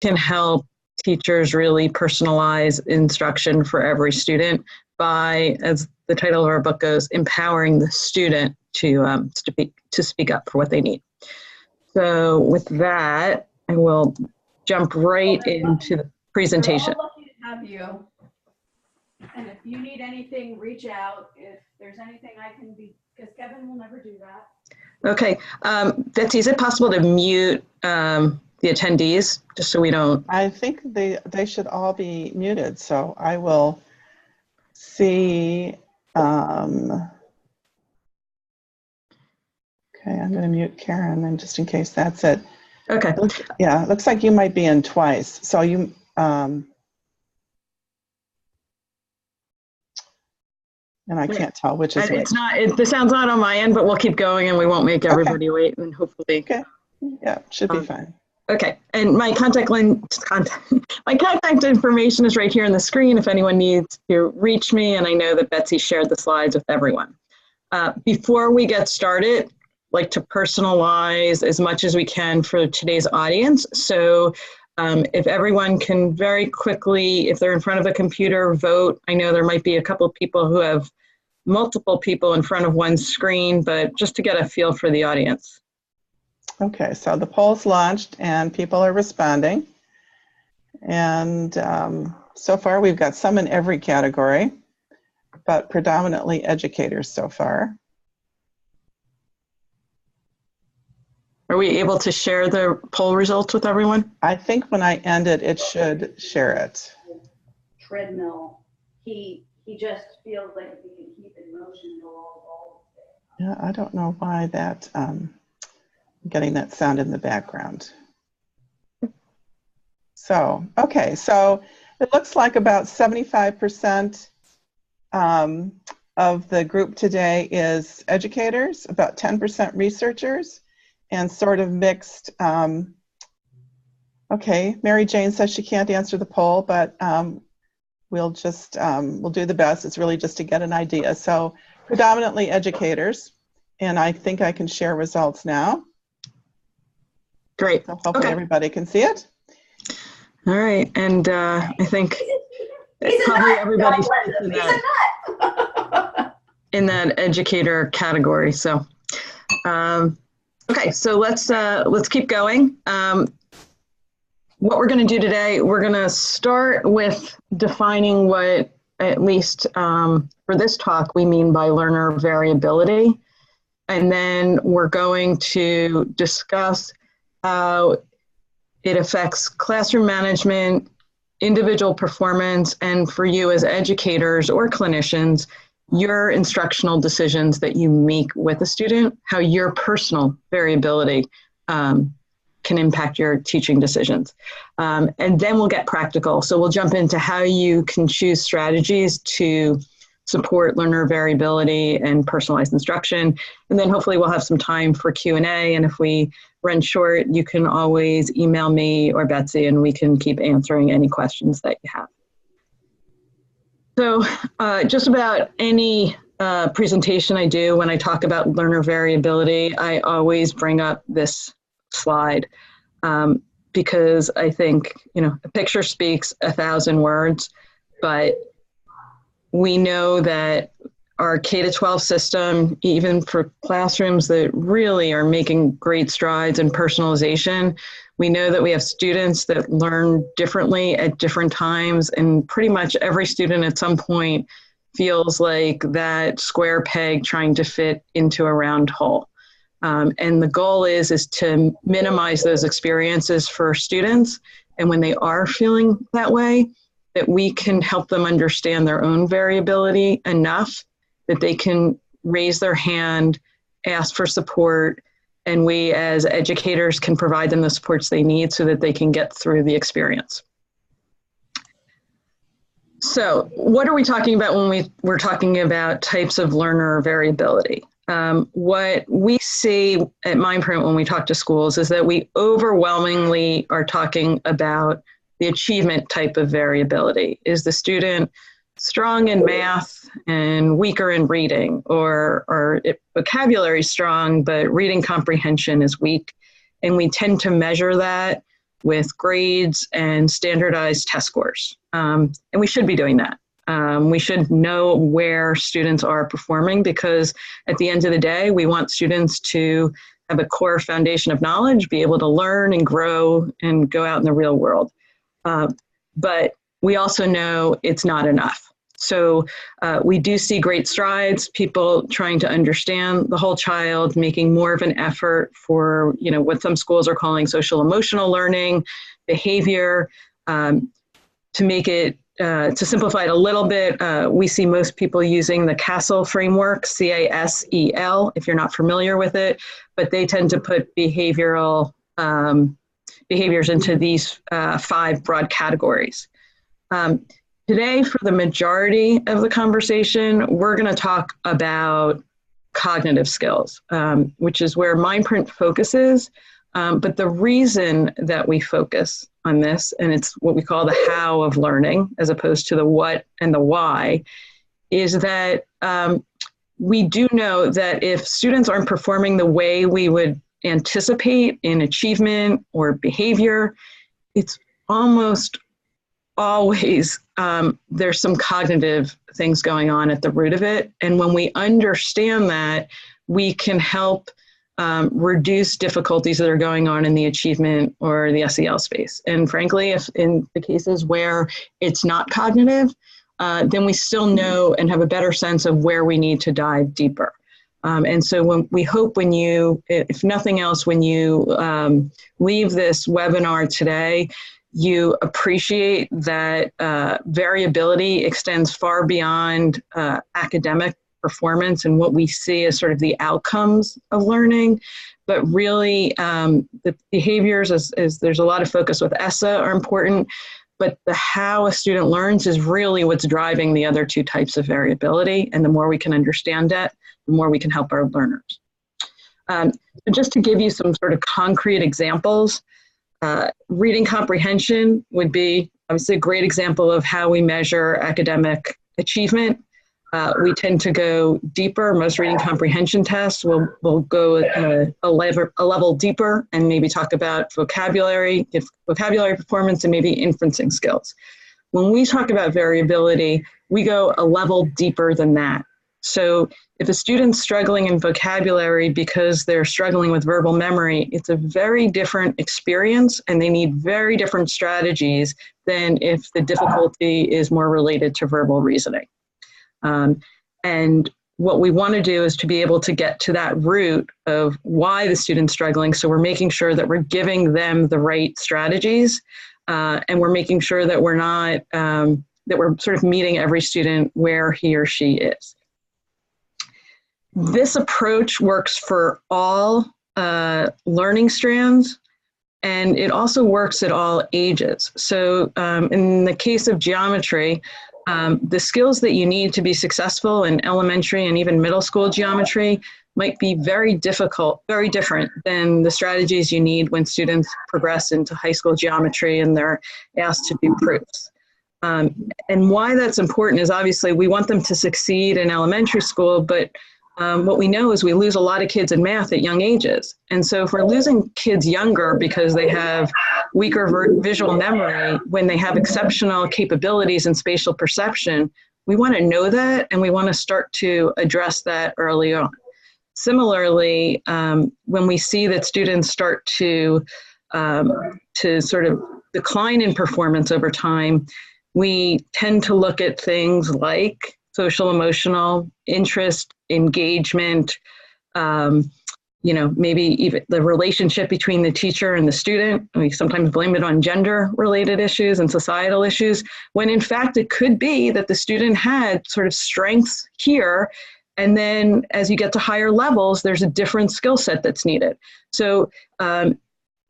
can help teachers really personalize instruction for every student by, as the title of our book goes, empowering the student to speak up for what they need. So with that, I will jump right into the presentation. We're all lucky to have you. And if you need anything, reach out. If there's anything I can be, because Kevin will never do that. Okay, Betsy, is it possible to mute the attendees just so we don't? I think they should all be muted, so I will see. Okay, I'm going to mute Karen, and just in case that's it. Okay. Yeah, it looks like you might be in twice. So you, and I can't tell which is which. It's not, this sound's not on my end, but we'll keep going and we won't make everybody wait, and hopefully. Okay, yeah, should be fine. Okay, and my contact information is right here on the screen if anyone needs to reach me, and I know that Betsy shared the slides with everyone. Before we get started, I'd like to personalize as much as we can for today's audience. So if everyone can very quickly, if they're in front of a computer, vote. I know there might be a couple of people who have multiple people in front of one screen, but just to get a feel for the audience. Okay, so the poll's launched and people are responding. And so far we've got some in every category, but predominantly educators so far. Are we able to share the poll results with everyone? I think when I end it, it should share it. Treadmill. He just feels like if he can keep in motion, he'll all Yeah, I don't know why that, getting that sound in the background. So, okay, so it looks like about 75% of the group today is educators, about 10% researchers, and sort of mixed. Okay, Mary Jane says she can't answer the poll, but we'll just, we'll do the best. It's really just to get an idea. So predominantly educators, and I think I can share results now. Great. So hopefully everybody can see it. All right, and I think probably everybody's in that educator category. So, okay, so let's keep going. What we're going to do today, we're going to start with defining what, at least for this talk, we mean by learner variability, and then we're going to discuss how it affects classroom management, individual performance, and for you as educators or clinicians, your instructional decisions that you make with a student, how your personal variability can impact your teaching decisions. And then we'll get practical. So we'll jump into how you can choose strategies to support learner variability and personalized instruction. And then hopefully we'll have some time for Q&A. And if we run short, you can always email me or Betsy and we can keep answering any questions that you have. So just about any presentation I do when I talk about learner variability, I always bring up this slide because I think, you know, a picture speaks 1,000 words, but we know that our K-12 system, even for classrooms that really are making great strides in personalization, we know that we have students that learn differently at different times, and pretty much every student at some point feels like that square peg trying to fit into a round hole. And the goal is to minimize those experiences for students, and when they are feeling that way, that we can help them understand their own variability enough that they can raise their hand, ask for support, and we as educators can provide them the supports they need so that they can get through the experience. So what are we talking about when we're talking about types of learner variability? What we see at Mindprint when we talk to schools is that we overwhelmingly are talking about the achievement type of variability. Is the student strong in math and weaker in reading, or vocabulary strong, but reading comprehension is weak? And we tend to measure that with grades and standardized test scores. And we should be doing that. We should know where students are performing, because at the end of the day, we want students to have a core foundation of knowledge, be able to learn and grow and go out in the real world. But we also know it's not enough. So we do see great strides, people trying to understand the whole child, making more of an effort for, what some schools are calling social emotional learning, behavior. To make it, to simplify it a little bit, we see most people using the CASEL framework, CASEL, if you're not familiar with it, but they tend to put behaviors into these 5 broad categories. Today, for the majority of the conversation, we're going to talk about cognitive skills, which is where Mindprint focuses. But the reason that we focus on this, and it's what we call the how of learning, as opposed to the what and the why, is that we do know that if students aren't performing the way we would anticipate in achievement or behavior, it's almost always there's some cognitive things going on at the root of it. And when we understand that, we can help reduce difficulties that are going on in the achievement or the SEL space. And frankly, if in the cases where it's not cognitive, then we still know and have a better sense of where we need to dive deeper. And so we hope when you, if nothing else, when you leave this webinar today, you appreciate that variability extends far beyond academic performance and what we see as sort of the outcomes of learning, but really the behaviors, as there's a lot of focus with ESSA, are important, but the how a student learns is really what's driving the other 2 types of variability. And the more we can understand that, the more we can help our learners. So just to give you some sort of concrete examples, reading comprehension would be obviously a great example of how we measure academic achievement. We tend to go deeper. Most reading comprehension tests will go a level deeper and maybe talk about vocabulary performance, and maybe inferencing skills. When we talk about variability, we go a level deeper than that. So if a student's struggling in vocabulary because they're struggling with verbal memory, it's a very different experience, and they need very different strategies than if the difficulty is more related to verbal reasoning. And what we want to do is to be able to get to that root of why the student's struggling. So we're making sure that we're giving them the right strategies, and we're making sure that we're not, that we're sort of meeting every student where he or she is. This approach works for all learning strands, and it also works at all ages. So in the case of geometry, the skills that you need to be successful in elementary and even middle school geometry might be very difficult, very different than the strategies you need when students progress into high school geometry and they're asked to do proofs. And why that's important is obviously we want them to succeed in elementary school, but what we know is we lose a lot of kids in math at young ages. And so if we're losing kids younger because they have weaker visual memory, when they have exceptional capabilities in spatial perception, we want to know that, and we want to start to address that early on. Similarly, when we see that students start to sort of decline in performance over time, we tend to look at things like social emotional interest, engagement, maybe even the relationship between the teacher and the student. We sometimes blame it on gender-related issues and societal issues, when in fact it could be that the student had sort of strengths here, and then as you get to higher levels, there's a different skill set that's needed. So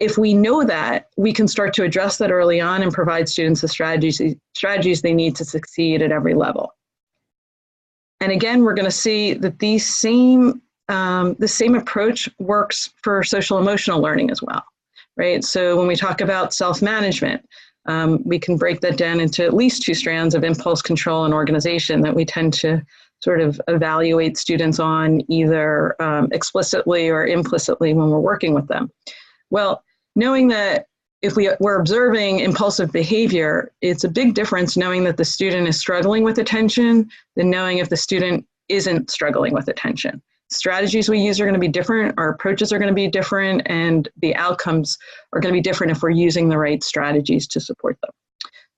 if we know that, we can start to address that early on and provide students the strategies they need to succeed at every level. And again, we're going to see that the same approach works for social emotional learning as well, right? So when we talk about self-management, we can break that down into at least 2 strands of impulse control and organization that we tend to sort of evaluate students on either explicitly or implicitly when we're working with them. Well, knowing that if we're observing impulsive behavior, it's a big difference knowing that the student is struggling with attention than knowing if the student isn't struggling with attention. Strategies we use are going to be different, our approaches are going to be different, and the outcomes are going to be different if we're using the right strategies to support them.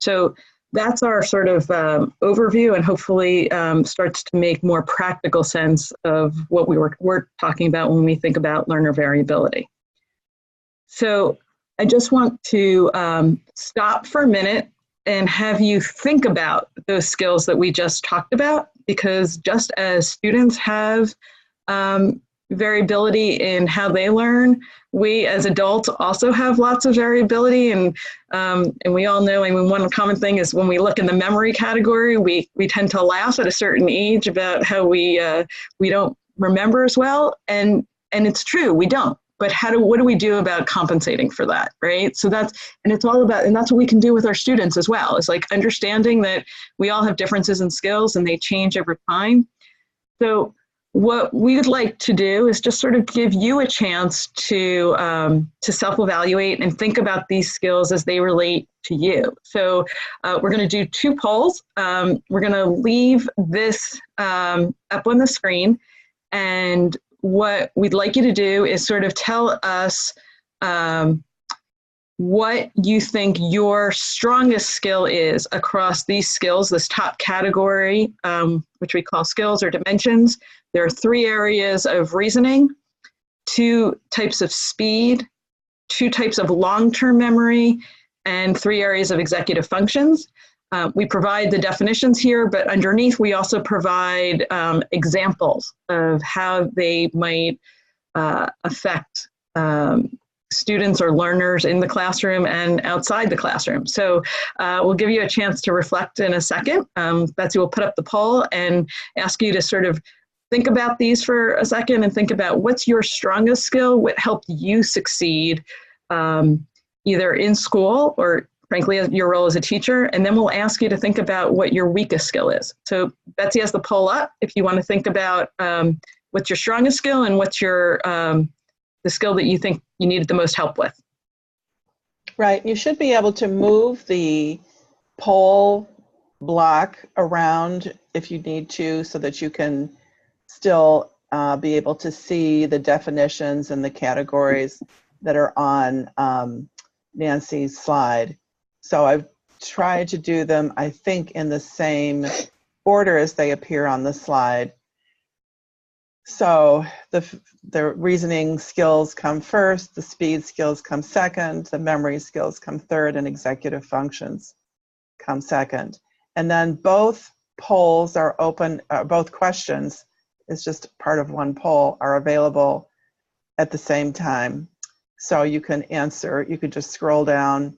So that's our sort of overview, and hopefully starts to make more practical sense of what we're talking about when we think about learner variability. So I just want to stop for a minute and have you think about those skills that we just talked about, because just as students have variability in how they learn, we as adults also have lots of variability, and we all know, I mean, one common thing is when we look in the memory category, we tend to laugh at a certain age about how we don't remember as well, and it's true, we don't. But what do we do about compensating for that, right? So it's all about, and that's what we can do with our students as well. It's like understanding that we all have differences in skills and they change over time. So what we would like to do is just sort of give you a chance to self-evaluate and think about these skills as they relate to you. So we're going to do 2 polls. We're going to leave this up on the screen, and what we'd like you to do is sort of tell us what you think your strongest skill is across these skills, this top category, which we call skills or dimensions. There are 3 areas of reasoning, 2 types of speed, 2 types of long-term memory, and 3 areas of executive functions. We provide the definitions here, but underneath we also provide examples of how they might affect students or learners in the classroom and outside the classroom. So we'll give you a chance to reflect in a second. Betsy will put up the poll and ask you to sort of think about these for a second and think about what's your strongest skill, what helped you succeed either in school or frankly, your role as a teacher, and then we'll ask you to think about what your weakest skill is. So Betsy has the poll up if you want to think about what's your strongest skill and what's your the skill that you think you needed the most help with. Right, you should be able to move the poll block around if you need to, so that you can still be able to see the definitions and the categories that are on Nancy's slide. So I've tried to do them, I think, in the same order as they appear on the slide. So the reasoning skills come first, the speed skills come second, the memory skills come third, and executive functions come second. And then both polls are open, both questions, it's just part of one poll, are available at the same time. So you can answer, you could just scroll down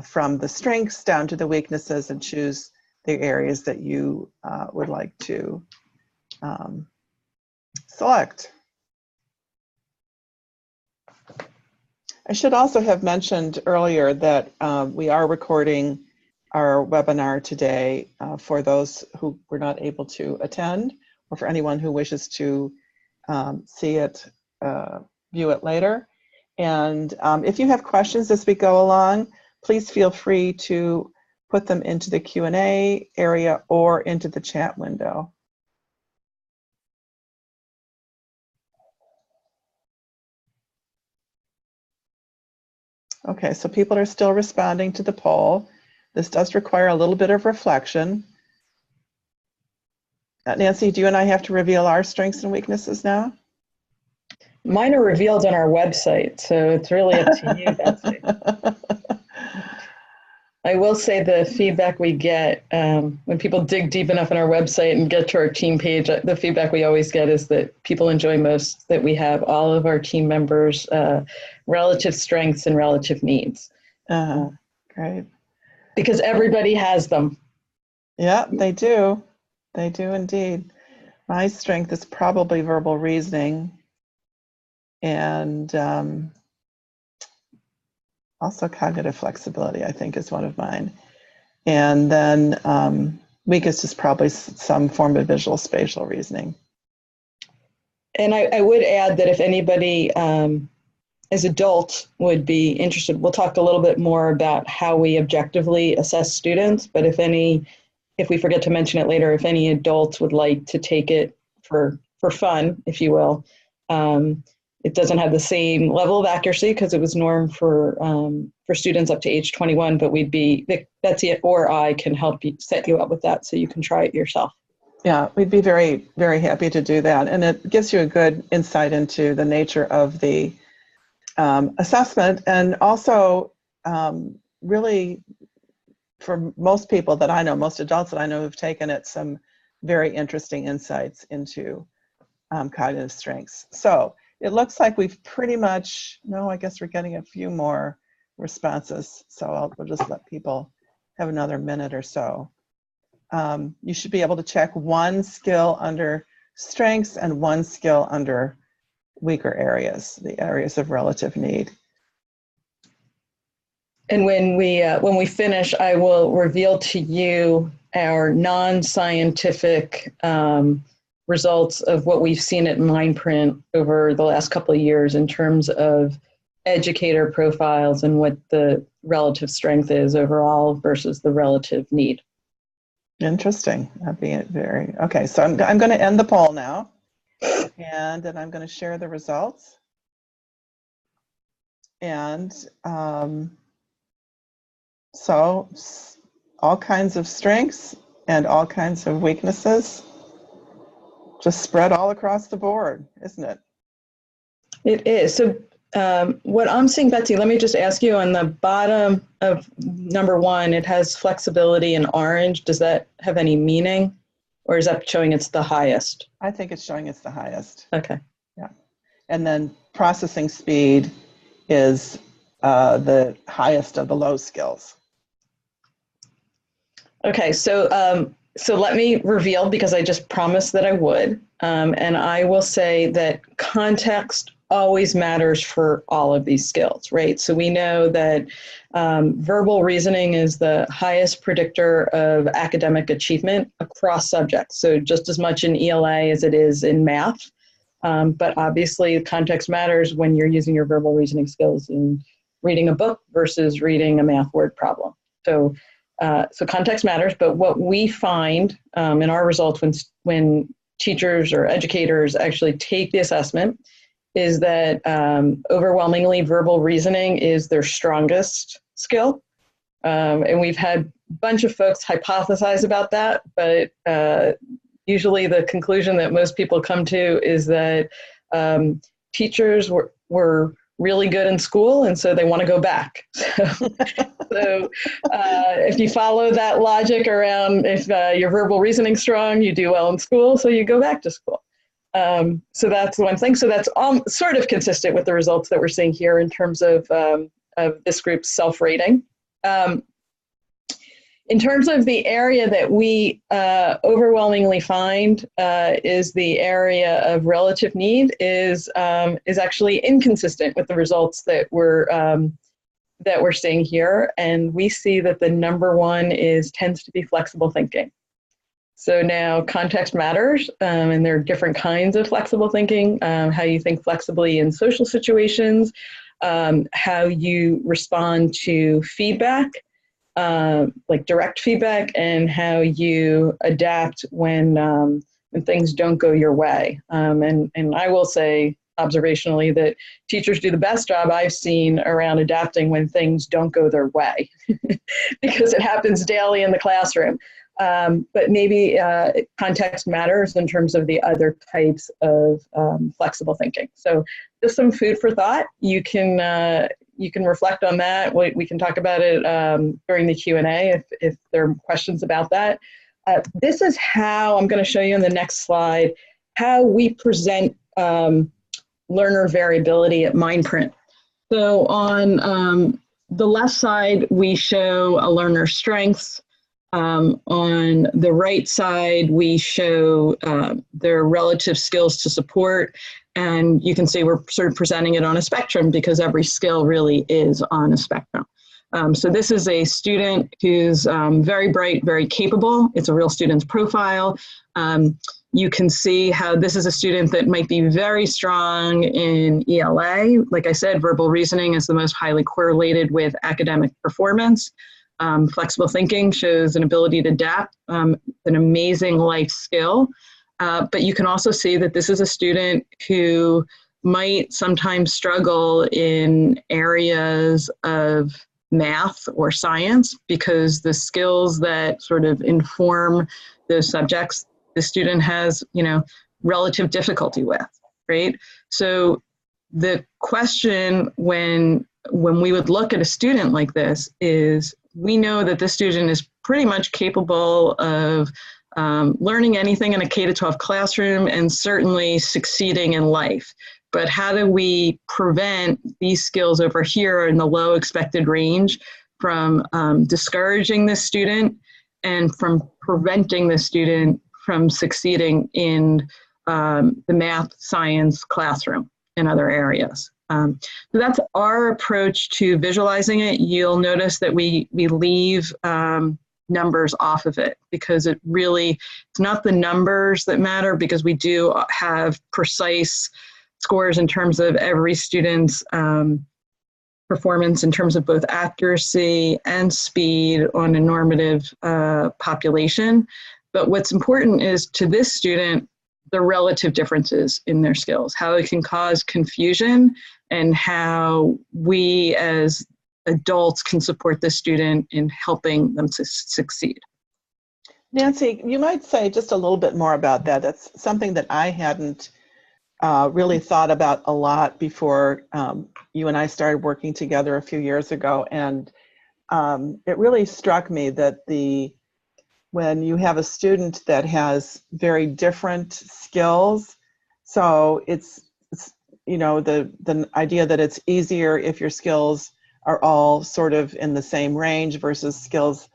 from the strengths down to the weaknesses and choose the areas that you would like to select. I should also have mentioned earlier that we are recording our webinar today for those who were not able to attend, or for anyone who wishes to see it, view it later. And if you have questions as we go along, please feel free to put them into the Q&A area or into the chat window. Okay, so people are still responding to the poll. This does require a little bit of reflection. Nancy, do you and I have to reveal our strengths and weaknesses now? Mine are revealed on our website, so it's really up to you, Betsy. I will say the feedback we get when people dig deep enough on our website and get to our team page, the feedback we always get is that people enjoy most that we have all of our team members' relative strengths and relative needs. Great. Because everybody has them. Yeah, they do. They do indeed. My strength is probably verbal reasoning, and also cognitive flexibility, I think, is one of mine. And then weakest is probably some form of visual spatial reasoning. And I would add that if anybody as adults would be interested, we'll talk a little bit more about how we objectively assess students, but if we forget to mention it later, if any adults would like to take it for fun, if you will, it doesn't have the same level of accuracy because it was normed for students up to age 21, but Betsy or I can help you set you up with that so you can try it yourself. Yeah, we'd be very, very happy to do that. And it gives you a good insight into the nature of the assessment, and also really, for most people that I know, most adults that I know who've taken it, some very interesting insights into cognitive strengths. So it looks like we've pretty much, no, I guess we're getting a few more responses. So we'll just let people have another minute or so. You should be able to check one skill under strengths and one skill under weaker areas, the areas of relative need. And when we finish, I will reveal to you our non-scientific results of what we've seen at Mindprint over the last couple of years in terms of educator profiles and what the relative strength is overall versus the relative need. Interesting. That'd be very, okay. So I'm going to end the poll now, and then I'm going to share the results. And so all kinds of strengths and all kinds of weaknesses just spread all across the board, isn't it? It is. So what I'm seeing, Betsy, let me just ask you, on the bottom of number 1, it has flexibility in orange. Does that have any meaning, or is that showing it's the highest? I think it's showing it's the highest. Okay. Yeah. And then processing speed is the highest of the low skills. Okay, so let me reveal, because I just promised that I would, and I will say that context always matters for all of these skills, right? So we know that verbal reasoning is the highest predictor of academic achievement across subjects. So just as much in ELA as it is in math, but obviously context matters when you're using your verbal reasoning skills in reading a book versus reading a math word problem. So context matters, but what we find in our results when teachers or educators actually take the assessment is that overwhelmingly verbal reasoning is their strongest skill. And we've had a bunch of folks hypothesize about that, but usually the conclusion that most people come to is that teachers were really good in school, and so they want to go back. So if you follow that logic around, if your verbal reasoning's strong, you do well in school, so you go back to school. So that's one thing. So that's sort of consistent with the results that we're seeing here in terms of this group's self-rating. In terms of the area that we overwhelmingly find is the area of relative need is actually inconsistent with the results that we're seeing here, and we see that the number 1 tends to be flexible thinking. So now context matters, and there are different kinds of flexible thinking, how you think flexibly in social situations, how you respond to feedback, like direct feedback, and how you adapt when things don't go your way. And I will say observationally that teachers do the best job I've seen around adapting when things don't go their way, because it happens daily in the classroom. But maybe context matters in terms of the other types of flexible thinking. So just some food for thought. You can reflect on that. We can talk about it during the Q&A if there are questions about that. This is how, I'm going to show you in the next slide, how we present learner variability at Mindprint. So on the left side, we show a learner's strengths. On the right side, we show their relative skills to support. And you can see we're sort of presenting it on a spectrum because every skill really is on a spectrum. So this is a student who's very bright, very capable. It's a real student's profile. You can see how this is a student that might be very strong in ELA. Like I said, verbal reasoning is the most highly correlated with academic performance. Flexible thinking shows an ability to adapt, an amazing life skill. But you can also see that this is a student who might sometimes struggle in areas of math or science because the skills that sort of inform those subjects the student has, relative difficulty with, right? So the question when we would look at a student like this is, we know that this student is pretty much capable of learning anything in a K-12 classroom and certainly succeeding in life. But how do we prevent these skills over here in the low expected range from discouraging this student and from preventing the student from succeeding in the math, science classroom and other areas? So that's our approach to visualizing it. You'll notice that we leave numbers off of it because it's not the numbers that matter, because we do have precise scores in terms of every student's performance in terms of both accuracy and speed on a normative population. But what's important is, to this student, the relative differences in their skills, how it can cause confusion, and how we as adults can support the student in helping them to succeed. Nancy, you might say just a little bit more about that. That's something that I hadn't really thought about a lot before you and I started working together a few years ago. And it really struck me that when you have a student that has very different skills, so it's the idea that it's easier if your skills are all sort of in the same range versus skills,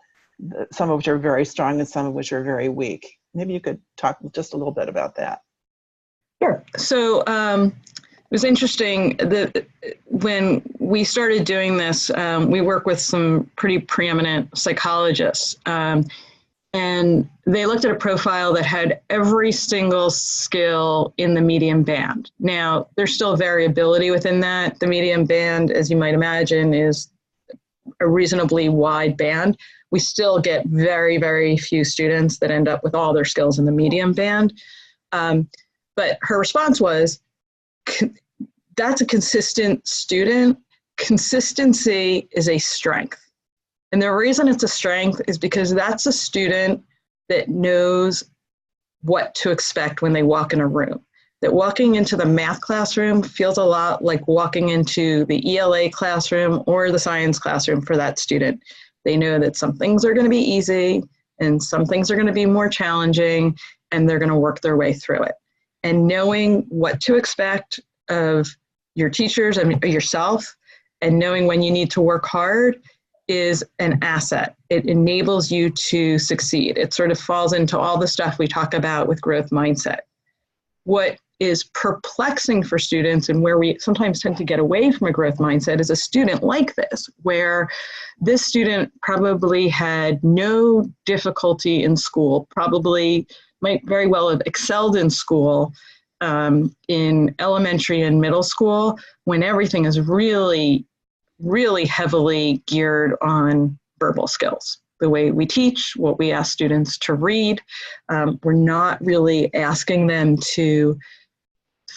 some of which are very strong and some of which are very weak. Maybe you could talk just a little bit about that. Sure. So it was interesting that when we started doing this, we work with some pretty preeminent psychologists, and they looked at a profile that had every single skill in the medium band. Now, there's still variability within that. The medium band, as you might imagine, is a reasonably wide band. We still get very, very few students that end up with all their skills in the medium band. But her response was, that's a consistent student. Consistency is a strength. And the reason it's a strength is because that's a student that knows what to expect when they walk in a room. That walking into the math classroom feels a lot like walking into the ELA classroom or the science classroom for that student. They know that some things are going to be easy and some things are going to be more challenging, and they're going to work their way through it. And knowing what to expect of your teachers and yourself, and knowing when you need to work hard, is an asset. It enables you to succeed. It sort of falls into all the stuff we talk about with growth mindset. What is perplexing for students, and where we sometimes tend to get away from a growth mindset, is a student like this, where this student probably had no difficulty in school, probably might very well have excelled in school, in elementary and middle school, when everything is really heavily geared on verbal skills. The way we teach, what we ask students to read, we're not really asking them to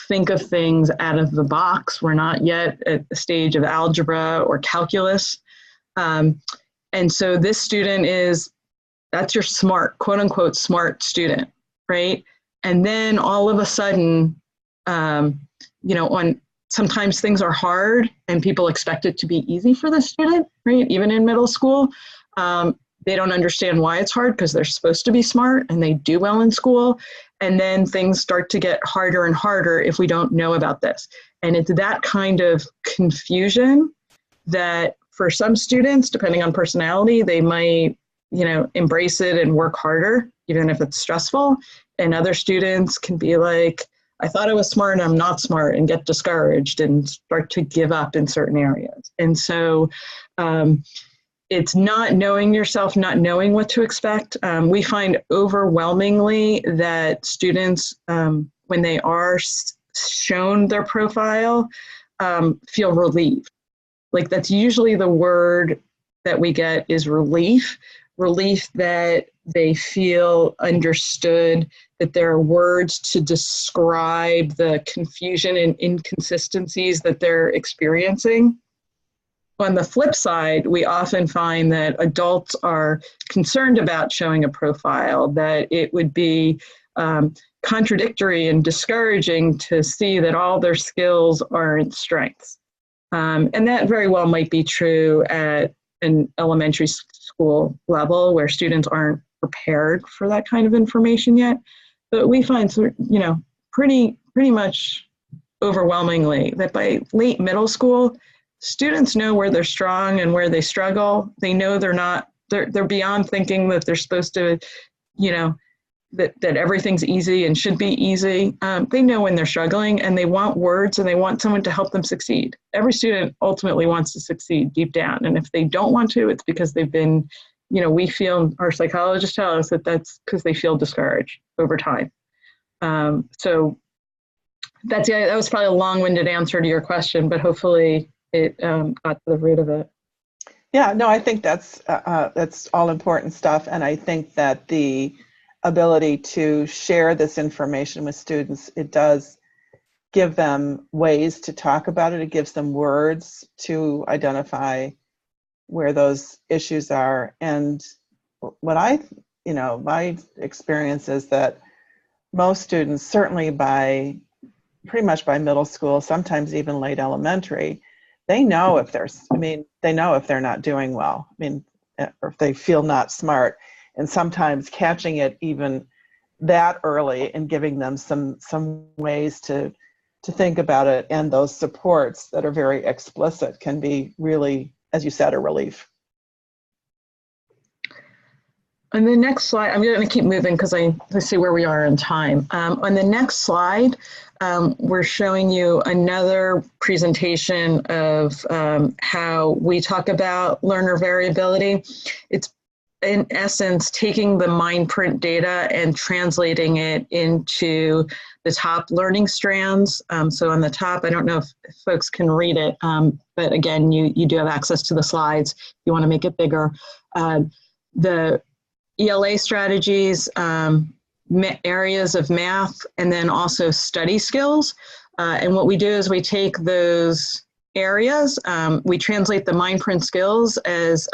think of things out of the box. We're not yet at the stage of algebra or calculus. And so this student that's your smart, quote unquote, smart student, right? And then all of a sudden, sometimes things are hard and people expect it to be easy for the student, right? Even in middle school, they don't understand why it's hard because they're supposed to be smart and they do well in school. And then things start to get harder and harder if we don't know about this. And it's that kind of confusion that for some students, depending on personality, they might, embrace it and work harder, even if it's stressful. And other students can be like, I thought I was smart and I'm not smart, and get discouraged and start to give up in certain areas. And so it's not knowing yourself, not knowing what to expect. We find overwhelmingly that students, when they are shown their profile, feel relieved. Like that's usually the word that we get is relief. Relief that they feel understood, that there are words to describe the confusion and inconsistencies that they're experiencing. On the flip side, we often find that adults are concerned about showing a profile, that it would be contradictory and discouraging to see that all their skills aren't strengths. And that very well might be true at an elementary school level where students aren't prepared for that kind of information yet. But we find, pretty much overwhelmingly that by late middle school, students know where they're strong and where they struggle. They know they're beyond thinking that they're supposed to, that everything's easy and should be easy. They know when they're struggling, and they want words, and they want someone to help them succeed. Every student ultimately wants to succeed deep down. And if they don't want to, it's because they've been, we feel, our psychologists tell us that that's because they feel discouraged over time. So that was probably a long-winded answer to your question, but hopefully it got to the root of it. Yeah, no, I think that's all important stuff. And I think that the ability to share this information with students, it does give them ways to talk about it. It gives them words to identify where those issues are. And what my experience is that most students, certainly pretty much by middle school, sometimes even late elementary, they know if they're not doing well. Or if they feel not smart. And sometimes catching it even that early and giving them some ways to think about it, and those supports that are very explicit can be really, as you said, a relief. On the next slide, I'm going to keep moving because I see where we are in time. On the next slide, we're showing you another presentation of how we talk about learner variability. It's in essence taking the Mindprint data and translating it into the top learning strands. So on the top, I don't know if folks can read it, but again, you do have access to the slides. You want to make it bigger. The ELA strategies, areas of math, and then also study skills. And what we do is we take those areas, we translate the Mindprint skills as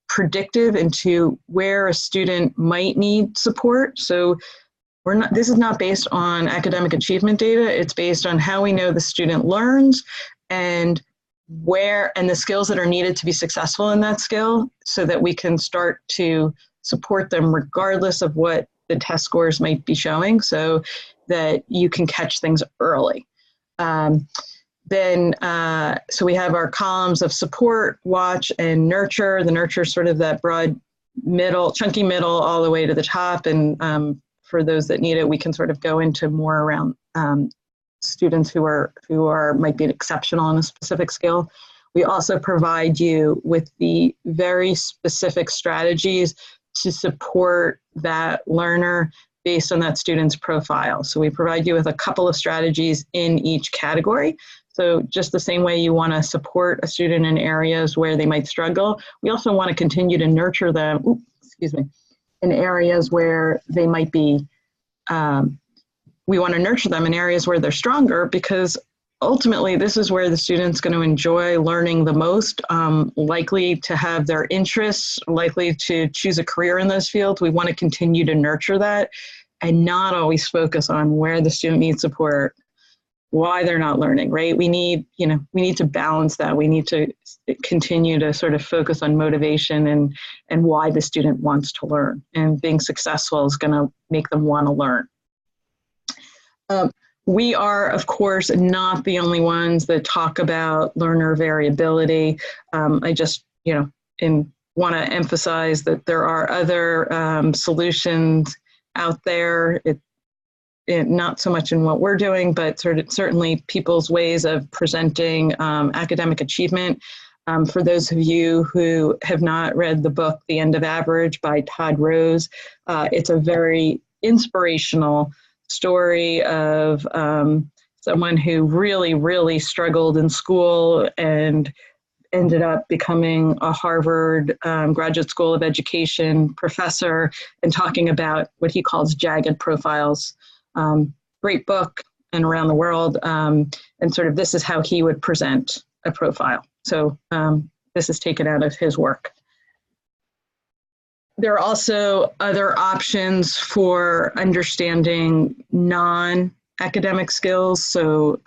predictive into where a student might need support. So this is not based on academic achievement data. It's based on how we know the student learns and the skills that are needed to be successful in that skill, so that we can start to support them regardless of what the test scores might be showing, so that you can catch things early. So we have our columns of support, watch, and nurture. The nurture is sort of that broad middle, chunky middle all the way to the top. And for those that need it, we can sort of go into more around students who might be exceptional in a specific skill. We also provide you with the very specific strategies to support that learner based on that student's profile. So we provide you with a couple of strategies in each category. So just the same way you want to support a student in areas where they might struggle, we also want to continue to nurture them, in areas where they might be, we want to nurture them in areas where they're stronger, because ultimately this is where the student's going to enjoy learning the most, likely to have their interests, likely to choose a career in those fields. We want to continue to nurture that and not always focus on where the student needs support, why they're not learning, right? We need to balance that. We need to continue to sort of focus on motivation and why the student wants to learn. And being successful is going to make them want to learn. We are, of course, not the only ones that talk about learner variability. I just, want to emphasize that there are other solutions out there. Not so much in what we're doing, but certainly people's ways of presenting academic achievement. For those of you who have not read the book, The End of Average by Todd Rose, it's a very inspirational story of someone who really, really struggled in school and ended up becoming a Harvard Graduate School of Education professor and talking about what he calls jagged profiles. Great book and around the world. And sort of this is how he would present a profile. So this is taken out of his work. There are also other options for understanding non-academic skills. So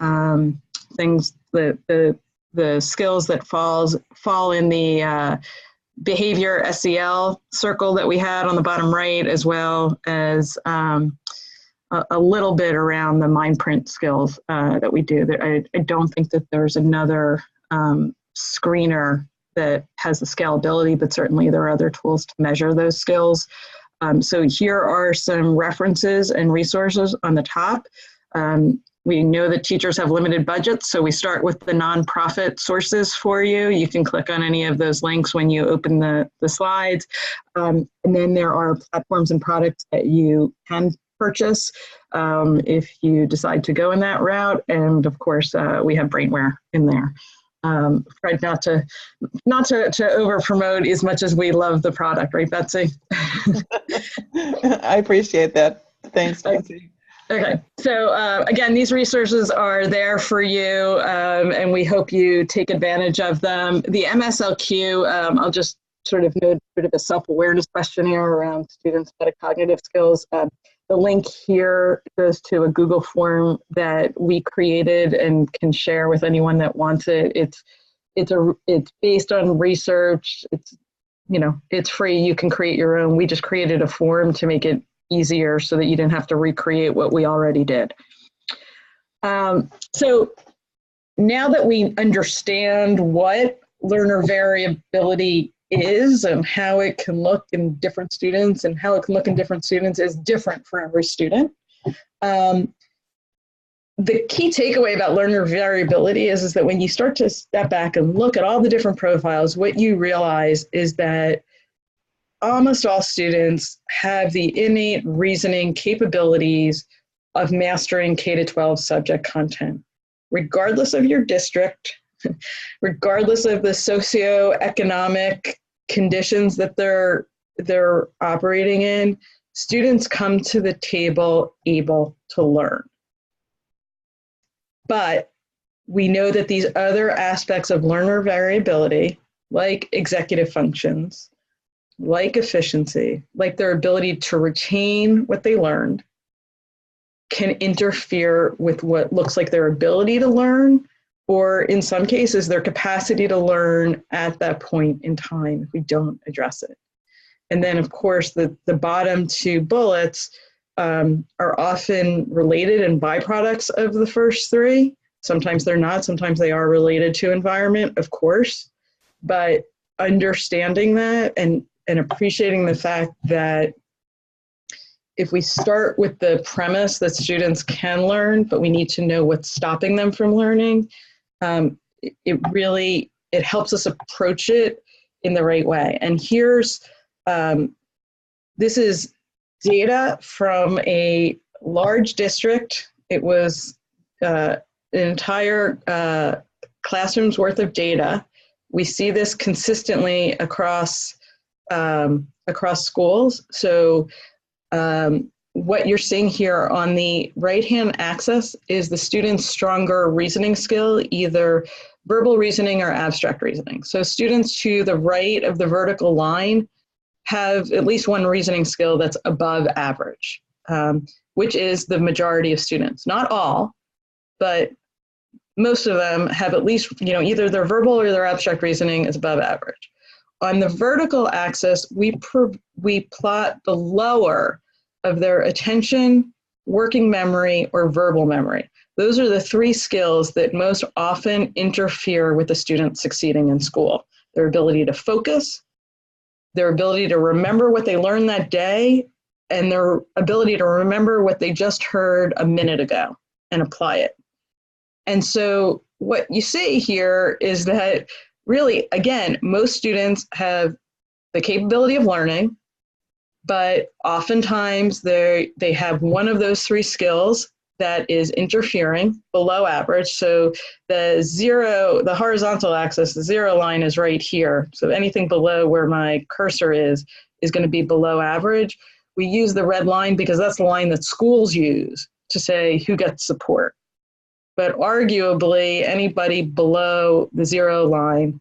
things that the skills that fall in the behavior SEL circle that we had on the bottom right, as well as a little bit around the Mindprint skills that we do. I don't think that there's another screener that has the scalability, but certainly there are other tools to measure those skills. So here are some references and resources on the top. We know that teachers have limited budgets, so we start with the nonprofit sources for you. You can click on any of those links when you open the slides. And then there are platforms and products that you can purchase if you decide to go in that route. And of course, we have brainware in there. Tried not to over promote as much as we love the product, right, Betsy? I appreciate that. Thanks, Betsy. Okay, so again, these resources are there for you, and we hope you take advantage of them. The MSLQ, I'll just sort of note sort of a self-awareness questionnaire around students' metacognitive skills. The link here goes to a Google form that we created and can share with anyone that wants it. It's based on research. It's free. You can create your own. We just created a form to make it easier so that you didn't have to recreate what we already did. So now that we understand what learner variability is and how it can look in different students and how it can look in different students is different for every student. The key takeaway about learner variability is that when you start to step back and look at all the different profiles, what you realize is that almost all students have the innate reasoning capabilities of mastering K-12 subject content, regardless of your district, regardless of the socioeconomic conditions that they're operating in. Students come to the table able to learn. But we know that these other aspects of learner variability, like executive functions, like efficiency, like their ability to retain what they learned, can interfere with what looks like their ability to learn, or in some cases, their capacity to learn at that point in time if we don't address it. And then, of course, the bottom two bullets are often related and byproducts of the first three. Sometimes they're not, sometimes they are related to environment, of course, but understanding that and appreciating the fact that if we start with the premise that students can learn, but we need to know what's stopping them from learning, it helps us approach it in the right way. And here's, this is data from a large district. It was an entire classroom's worth of data. We see this consistently across schools. So what you're seeing here on the right-hand axis is the student's stronger reasoning skill, either verbal reasoning or abstract reasoning. So students to the right of the vertical line have at least one reasoning skill that's above average, which is the majority of students. Not all, but most of them have at least, either their verbal or their abstract reasoning is above average. On the vertical axis, we plot the lower of their attention, working memory, or verbal memory. Those are the three skills that most often interfere with the student succeeding in school. Their ability to focus, their ability to remember what they learned that day, and their ability to remember what they just heard a minute ago and apply it. And so what you see here is that really, again, most students have the capability of learning, but oftentimes they have one of those three skills that is interfering below average. So the horizontal axis, the zero line is right here. So anything below where my cursor is going to be below average. We use the red line because that's the line that schools use to say who gets support. But arguably, anybody below the zero line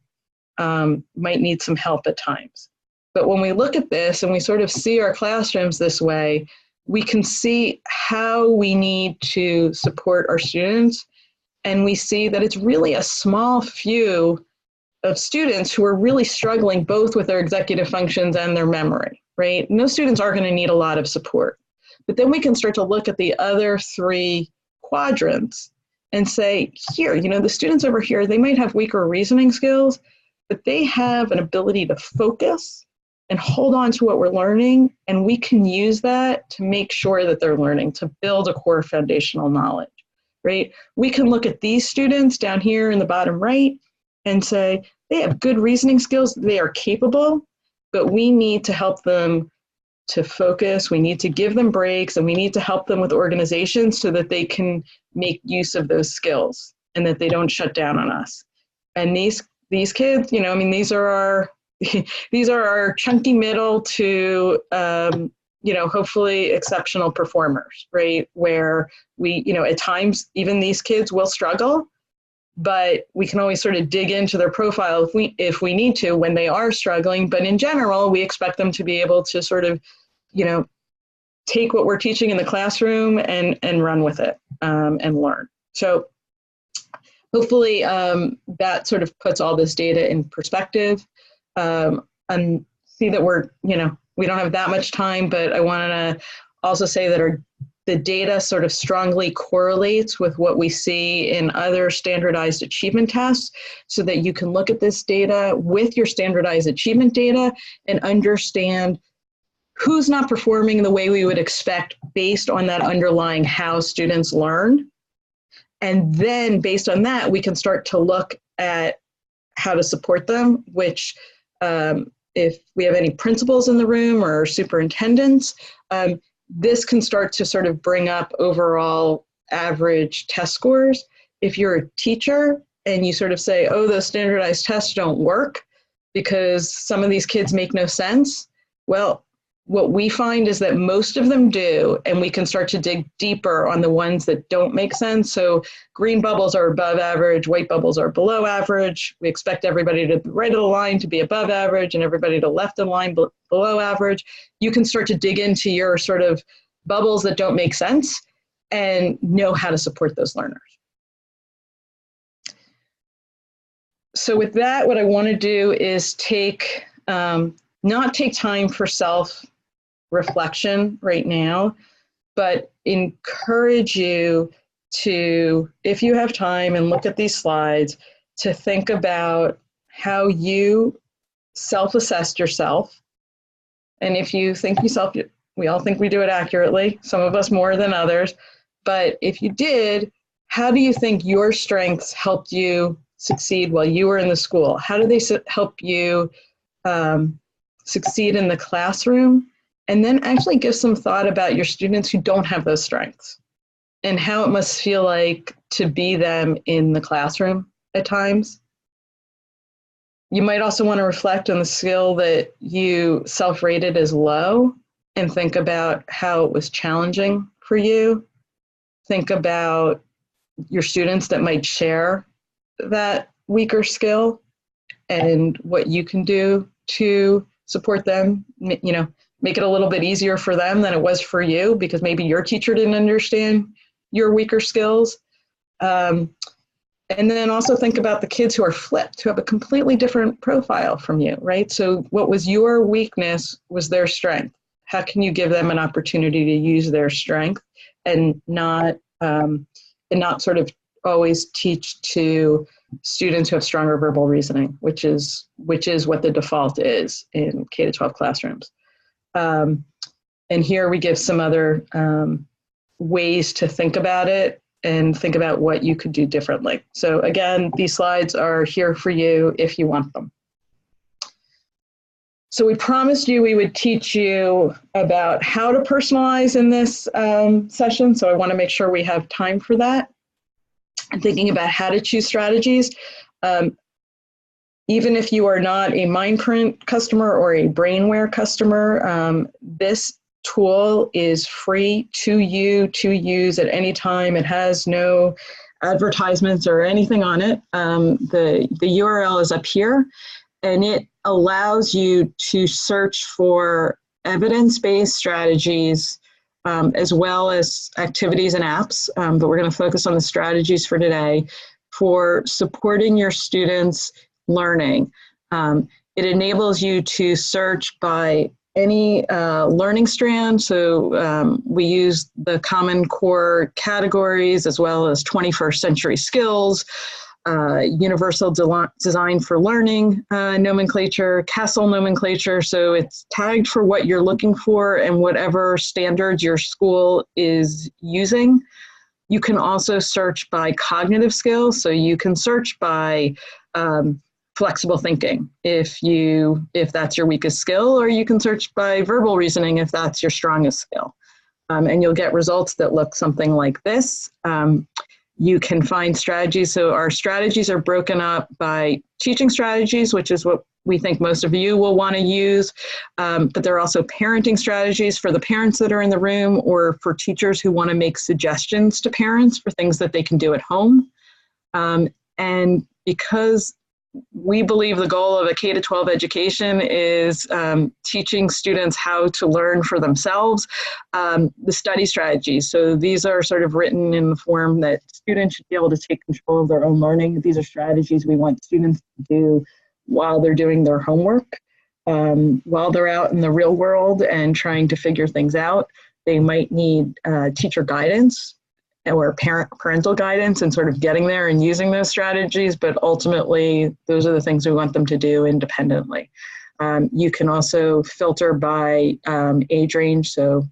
might need some help at times. But when we look at this and we sort of see our classrooms this way, we can see how we need to support our students. And we see that it's really a small few of students who are really struggling both with their executive functions and their memory, right? And those students are going to need a lot of support. But then we can start to look at the other three quadrants and say, here, the students over here, they might have weaker reasoning skills, but they have an ability to focus and hold on to what we're learning, and we can use that to make sure that they're learning, to build a core foundational knowledge, right? We can look at these students down here in the bottom right and say, they have good reasoning skills, they are capable, but we need to help them to focus, we need to give them breaks, and we need to help them with organization so that they can make use of those skills and that they don't shut down on us. And these kids, these are our chunky middle to, hopefully exceptional performers, right? Where we, at times, even these kids will struggle, but we can always sort of dig into their profile if we need to when they are struggling. But in general, we expect them to be able to sort of, take what we're teaching in the classroom and run with it and learn. So hopefully that sort of puts all this data in perspective. And see that we don't have that much time, but I want to also say that the data sort of strongly correlates with what we see in other standardized achievement tests, so that you can look at this data with your standardized achievement data and understand who's not performing the way we would expect based on that underlying how students learn. And then based on that, we can start to look at how to support them, which if we have any principals in the room or superintendents, this can start to sort of bring up overall average test scores. If you're a teacher and you sort of say, oh, those standardized tests don't work because some of these kids make no sense, well, what we find is that most of them do, and we can start to dig deeper on the ones that don't make sense. So green bubbles are above average, white bubbles are below average. We expect everybody to the right of the line to be above average and everybody to left of the line below average. You can start to dig into your sort of bubbles that don't make sense and know how to support those learners. So with that, what I want to do is not take time for self-reflection right now, but encourage you to, if you have time and look at these slides, to think about how you self-assessed yourself. And if you think we all think we do it accurately, some of us more than others, but if you did, how do you think your strengths helped you succeed while you were in the school? How do they help you succeed in the classroom? And then actually give some thought about your students who don't have those strengths and how it must feel like to be them in the classroom at times. You might also want to reflect on the skill that you self-rated as low and think about how it was challenging for you. Think about your students that might share that weaker skill and what you can do to support them, make it a little bit easier for them than it was for you, because maybe your teacher didn't understand your weaker skills. And then also think about the kids who are flipped, who have a completely different profile from you, right? So what was your weakness was their strength. How can you give them an opportunity to use their strength and not sort of always teach to students who have stronger verbal reasoning, which is what the default is in K-12 classrooms. And here we give some other ways to think about it and think about what you could do differently. So again, these slides are here for you if you want them. So we promised you we would teach you about how to personalize in this session. So I want to make sure we have time for that. And thinking about how to choose strategies. Even if you are not a Mindprint customer or a Brainware customer, this tool is free to you to use at any time. It has no advertisements or anything on it. The URL is up here, and it allows you to search for evidence-based strategies as well as activities and apps, but we're going to focus on the strategies for today for supporting your students' learning. It enables you to search by any learning strand. So we use the Common Core categories as well as 21st century skills, universal design for learning nomenclature, CASEL nomenclature. So it's tagged for what you're looking for and whatever standards your school is using. You can also search by cognitive skills. So you can search by flexible thinking if that's your weakest skill, or you can search by verbal reasoning if that's your strongest skill. And you'll get results that look something like this. You can find strategies. So our strategies are broken up by teaching strategies, which is what we think most of you will want to use. But there are also parenting strategies for the parents that are in the room, or for teachers who want to make suggestions to parents for things that they can do at home. And because we believe the goal of a K-12 education is teaching students how to learn for themselves, the study strategies. So these are sort of written in the form that students should be able to take control of their own learning. These are strategies we want students to do while they're doing their homework, while they're out in the real world and trying to figure things out. They might need teacher guidance or parental guidance and sort of getting there and using those strategies, but ultimately those are the things we want them to do independently. You can also filter by age range, so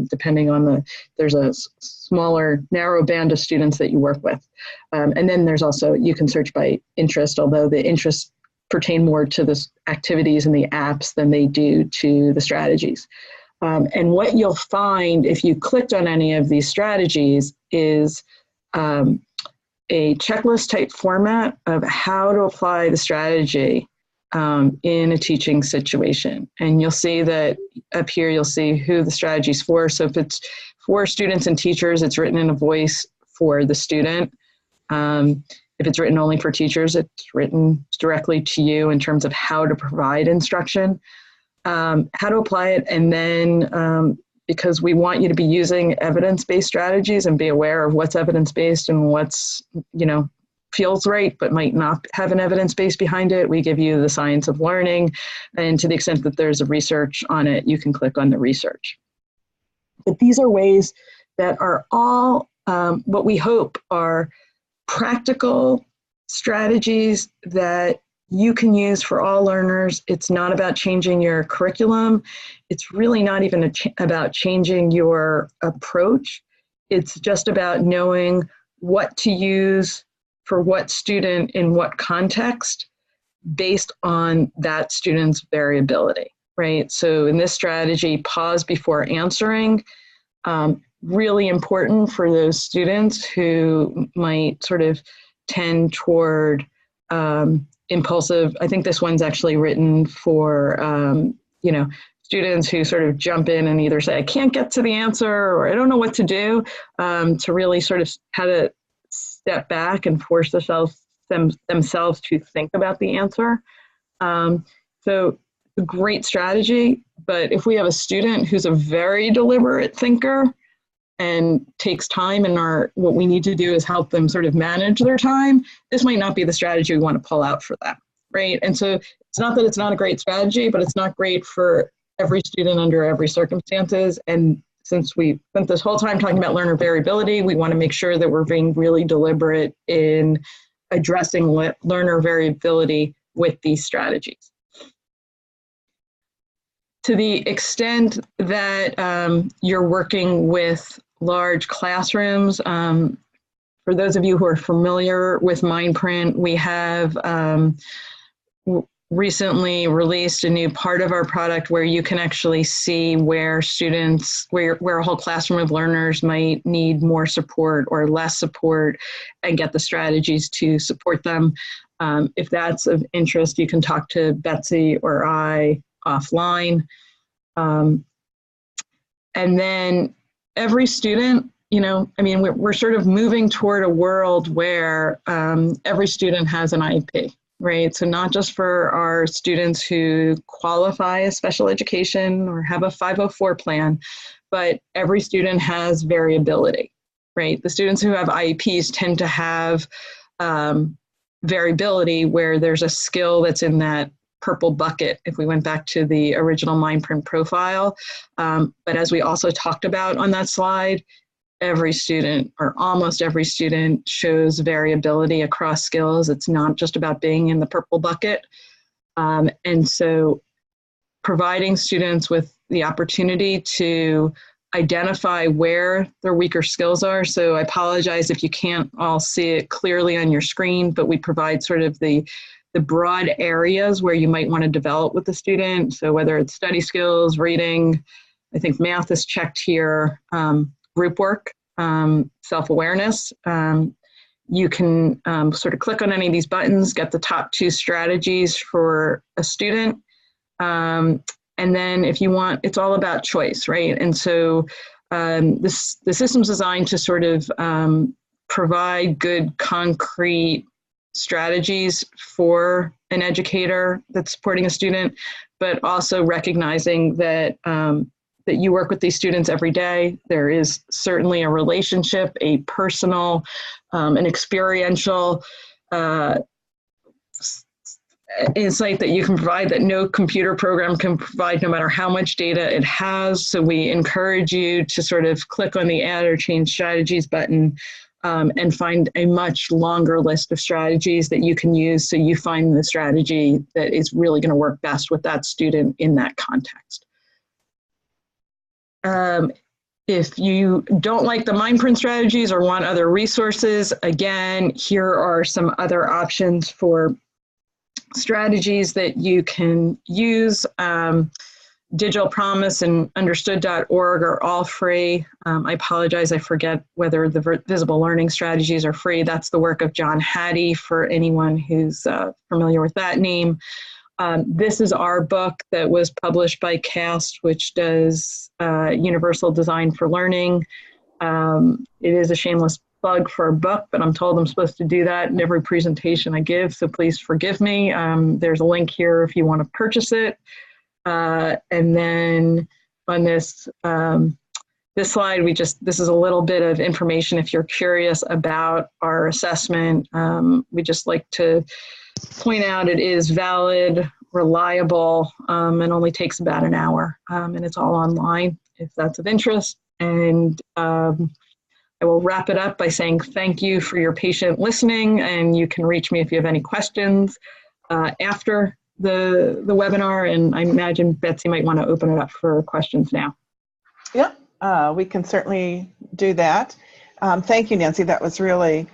depending on there's a smaller, narrow band of students that you work with. And then there's also, you can search by interest, although the interests pertain more to the activities and the apps than they do to the strategies. And what you'll find if you clicked on any of these strategies is a checklist type format of how to apply the strategy in a teaching situation. And you'll see that up here, you'll see who the strategy is for. So if it's for students and teachers, it's written in a voice for the student. If it's written only for teachers, it's written directly to you in terms of how to provide instruction. How to apply it, and then because we want you to be using evidence-based strategies and be aware of what's evidence-based and what's, feels right but might not have an evidence base behind it, we give you the science of learning, and to the extent that there's a research on it, you can click on the research. But these are ways that are all what we hope are practical strategies that you can use for all learners. It's not about changing your curriculum. It's really not even about changing your approach. It's just about knowing what to use for what student in what context based on that student's variability, right? So in this strategy, pause before answering, really important for those students who might sort of tend toward impulsive. I think this one's actually written for, students who sort of jump in and either say, I can't get to the answer, or I don't know what to do, to really sort of how to step back and force themselves to think about the answer. So a great strategy, but if we have a student who's a very deliberate thinker and takes time, and what we need to do is help them sort of manage their time, this might not be the strategy we want to pull out for them, right? And so it's not that it's not a great strategy, but it's not great for every student under every circumstances. And since we spent this whole time talking about learner variability, we want to make sure that we're being really deliberate in addressing learner variability with these strategies. To the extent that you're working with large classrooms, For those of you who are familiar with Mindprint, we have recently released a new part of our product where you can actually see where students, where a whole classroom of learners might need more support or less support, and get the strategies to support them. If that's of interest, you can talk to Betsy or I offline. And then every student, you know, I mean, we're sort of moving toward a world where every student has an IEP. Right, so not just for our students who qualify as special education or have a 504 plan, but every student has variability, right? The students who have IEPs tend to have variability where there's a skill that's in that purple bucket, if we went back to the original Mindprint profile. But as we also talked about on that slide, every student or almost every student shows variability across skills. It's not just about being in the purple bucket. And so providing students with the opportunity to identify where their weaker skills are. So I apologize if you can't all see it clearly on your screen, but we provide sort of the broad areas where you might want to develop with the student. So whether it's study skills, reading, I think math is checked here, group work, self-awareness. You can sort of click on any of these buttons, get the top 2 strategies for a student. And then if you want, it's all about choice, right? And so the system's designed to sort of provide good concrete strategies for an educator that's supporting a student, but also recognizing that that you work with these students every day. There is certainly a relationship, a personal, an experiential insight that you can provide that no computer program can provide, no matter how much data it has. So we encourage you to sort of click on the add or change strategies button and find a much longer list of strategies that you can use, so you find the strategy that is really going to work best with that student in that context. If you don't like the Mindprint strategies or want other resources, again, here are some other options for strategies that you can use. Digital Promise and understood.org are all free. I apologize, I forget whether the visible learning strategies are free. That's the work of John Hattie, for anyone who's familiar with that name. This is our book that was published by CAST, which does universal design for learning. It is a shameless plug for a book, but I'm told I'm supposed to do that in every presentation I give, so please forgive me. There's a link here if you want to purchase it. And then on this this slide, this is a little bit of information if you're curious about our assessment. We just like to point out it is valid, reliable, and only takes about an hour. And it's all online if that's of interest. And I will wrap it up by saying thank you for your patient listening, and you can reach me if you have any questions after the webinar, and I imagine Betsy might want to open it up for questions now. Yeah, we can certainly do that. Thank you, Nancy. That was really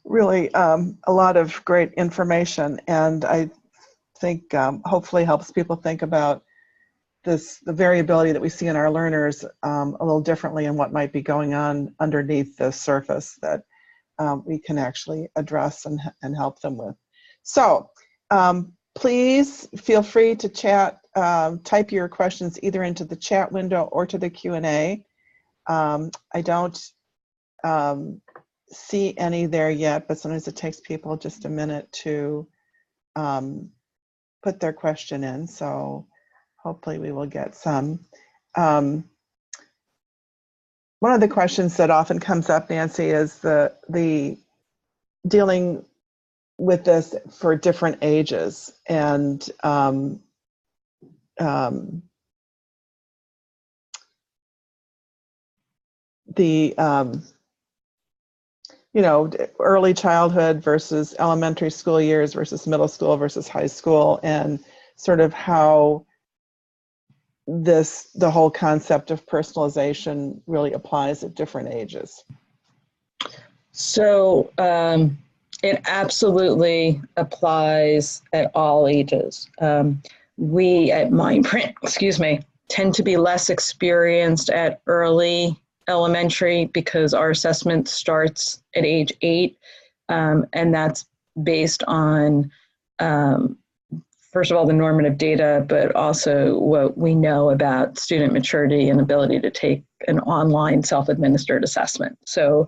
a lot of great information, and I think hopefully helps people think about the variability that we see in our learners a little differently, and what might be going on underneath the surface that we can actually address and help them with. So please feel free to chat, type your questions either into the chat window or to the Q&A. I don't see any there yet, but sometimes it takes people just a minute to put their question in, so hopefully we will get some. One of the questions that often comes up, Nancy, is the dealing with this for different ages, and you know, early childhood versus elementary school years versus middle school versus high school, and sort of how the whole concept of personalization really applies at different ages. So it absolutely applies at all ages. We at Mindprint, excuse me, tend to be less experienced at early elementary because our assessment starts at age 8, and that's based on first of all, the normative data, but also what we know about student maturity and ability to take an online self-administered assessment. So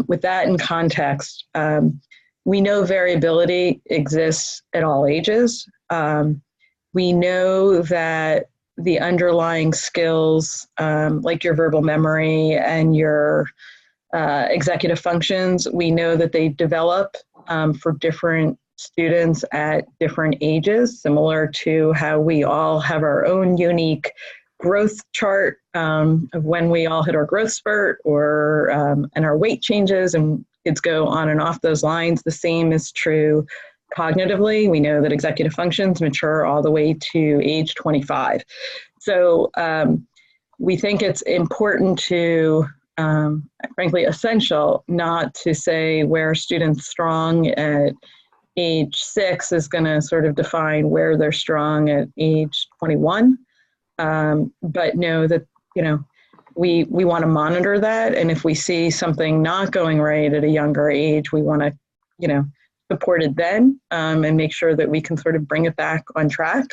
with that in context, we know variability exists at all ages. We know that the underlying skills, like your verbal memory and your executive functions, we know that they develop for different students at different ages, similar to how we all have our own unique growth chart of when we all hit our growth spurt or and our weight changes, and kids go on and off those lines. The same is true cognitively. We know that executive functions mature all the way to age 25. So we think it's important to frankly essential not to say where students strong at age 6 is going to sort of define where they're strong at age 21, but know that, you know, we want to monitor that, and if we see something not going right at a younger age, we want to, you know, support it then, and make sure that we can sort of bring it back on track.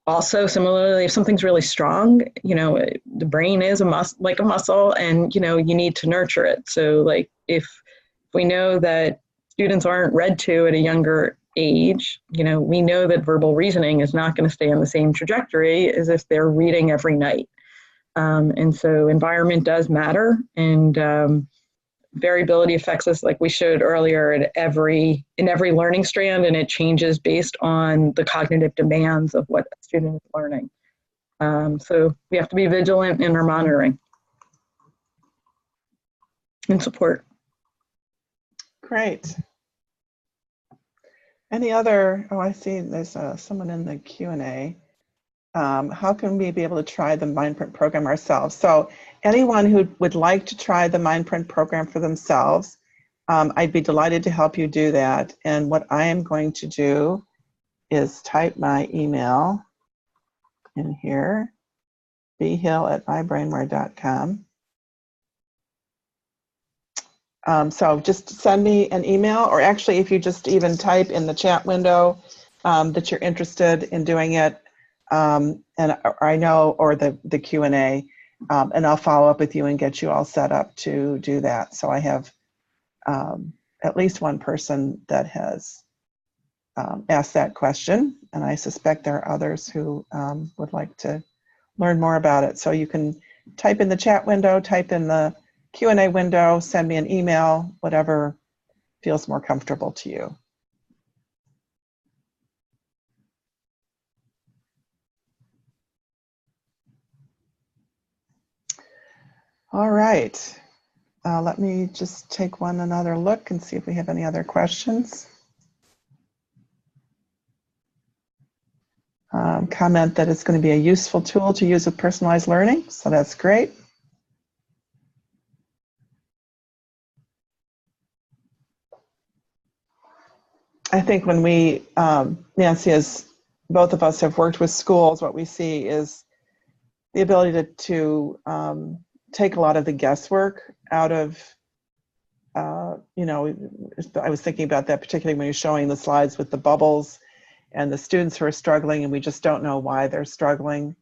Also, similarly, if something's really strong, you know, the brain is like a muscle, and, you know, you need to nurture it. So, like, if we know that students aren't read to at a younger age, you know, we know that verbal reasoning is not going to stay on the same trajectory as if they're reading every night. And so environment does matter, and variability affects us, like we showed earlier, in every learning strand, and it changes based on the cognitive demands of what a student is learning. So we have to be vigilant in our monitoring and support. Great. Any other, oh, I see there's someone in the Q&A. How can we be able to try the Mindprint program ourselves? So anyone who would like to try the Mindprint program for themselves, I'd be delighted to help you do that. And what I am going to do is type my email in here, bhill@mybrainware.com. So just send me an email, or actually if you just even type in the chat window that you're interested in doing it, and I know, or the Q&A, and I'll follow up with you and get you all set up to do that. So I have at least one person that has asked that question, and I suspect there are others who would like to learn more about it. So you can type in the chat window, type in the Q&A window, send me an email, whatever feels more comfortable to you. All right, let me just take another look and see if we have any other questions. Comment that it's going to be a useful tool to use with personalized learning, so that's great. I think when we, Nancy, as both of us have worked with schools, what we see is the ability to take a lot of the guesswork out of, you know, I was thinking about that particularly when you're showing the slides with the bubbles and the students who are struggling and we just don't know why they're struggling.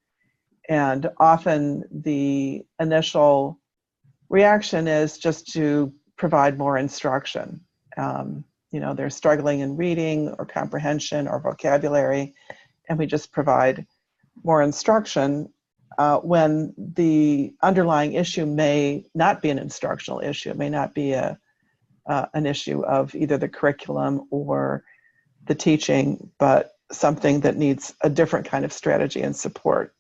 And often the initial reaction is just to provide more instruction. You know, they're struggling in reading or comprehension or vocabulary, and we just provide more instruction when the underlying issue may not be an instructional issue. It may not be an issue of either the curriculum or the teaching, but something that needs a different kind of strategy and support.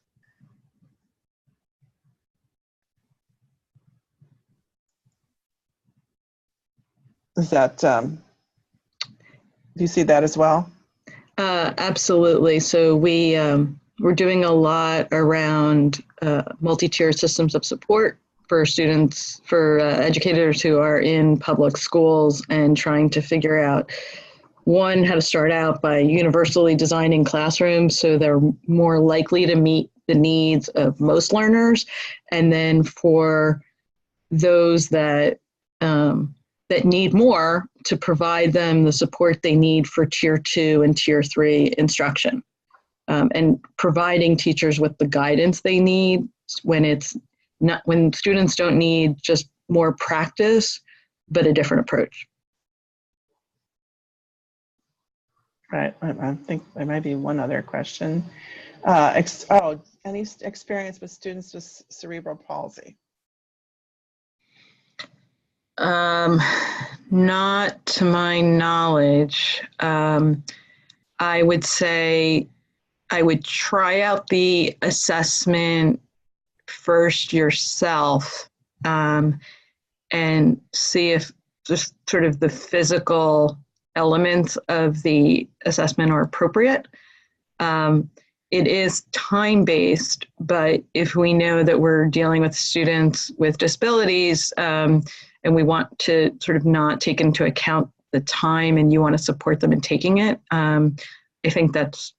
Is that, do you see that as well? Absolutely. So we're doing a lot around multi-tier systems of support. for students, for educators who are in public schools and trying to figure out, one, how to start out by universally designing classrooms so they're more likely to meet the needs of most learners, and then for those that that need more, to provide them the support they need for tier 2 and tier 3 instruction, and providing teachers with the guidance they need when it's not, when students don't need just more practice, but a different approach. Right. I think there might be one other question. Any experience with students with cerebral palsy? Not to my knowledge. I would say I would try out the assessment first yourself, and see if just sort of the physical elements of the assessment are appropriate. It is time-based, but if we know that we're dealing with students with disabilities, and we want to sort of not take into account the time and you want to support them in taking it, I think that's,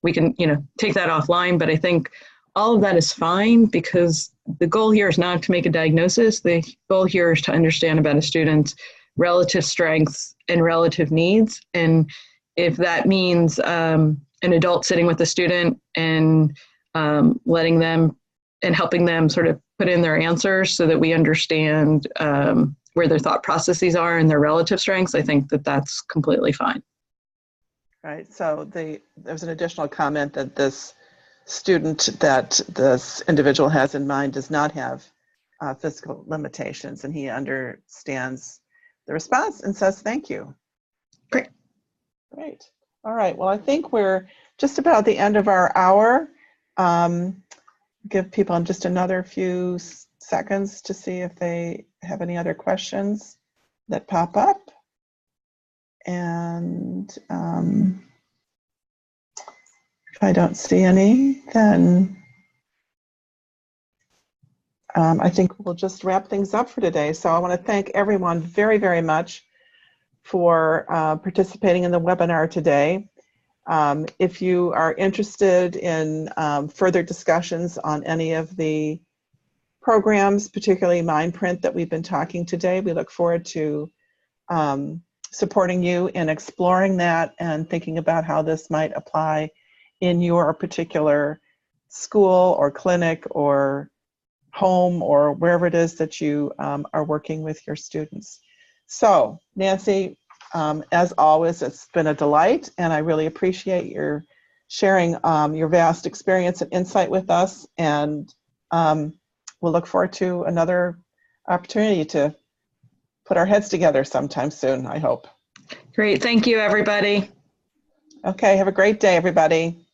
we can, take that offline, but I think all of that is fine because the goal here is not to make a diagnosis. The goal here is to understand about a student's relative strengths and relative needs. And if that means an adult sitting with the student and letting them and helping them sort of put in their answers so that we understand where their thought processes are and their relative strengths, I think that that's completely fine. Right. So there was an additional comment that this student that this individual has in mind does not have physical limitations, and he understands the response and says thank you. Great. Great. All right. Well, I think we're just about the end of our hour. Give people just another few seconds to see if they have any other questions that pop up. And if I don't see any, then I think we'll just wrap things up for today. So I want to thank everyone very, very much for participating in the webinar today. If you are interested in further discussions on any of the programs, particularly Mindprint that we've been talking today, we look forward to supporting you in exploring that and thinking about how this might apply in your particular school or clinic or home or wherever it is that you are working with your students. So, Nancy, as always, it's been a delight, and I really appreciate your sharing your vast experience and insight with us, and we'll look forward to another opportunity to put our heads together sometime soon, I hope. Great. Thank you, everybody. Okay, have a great day, everybody.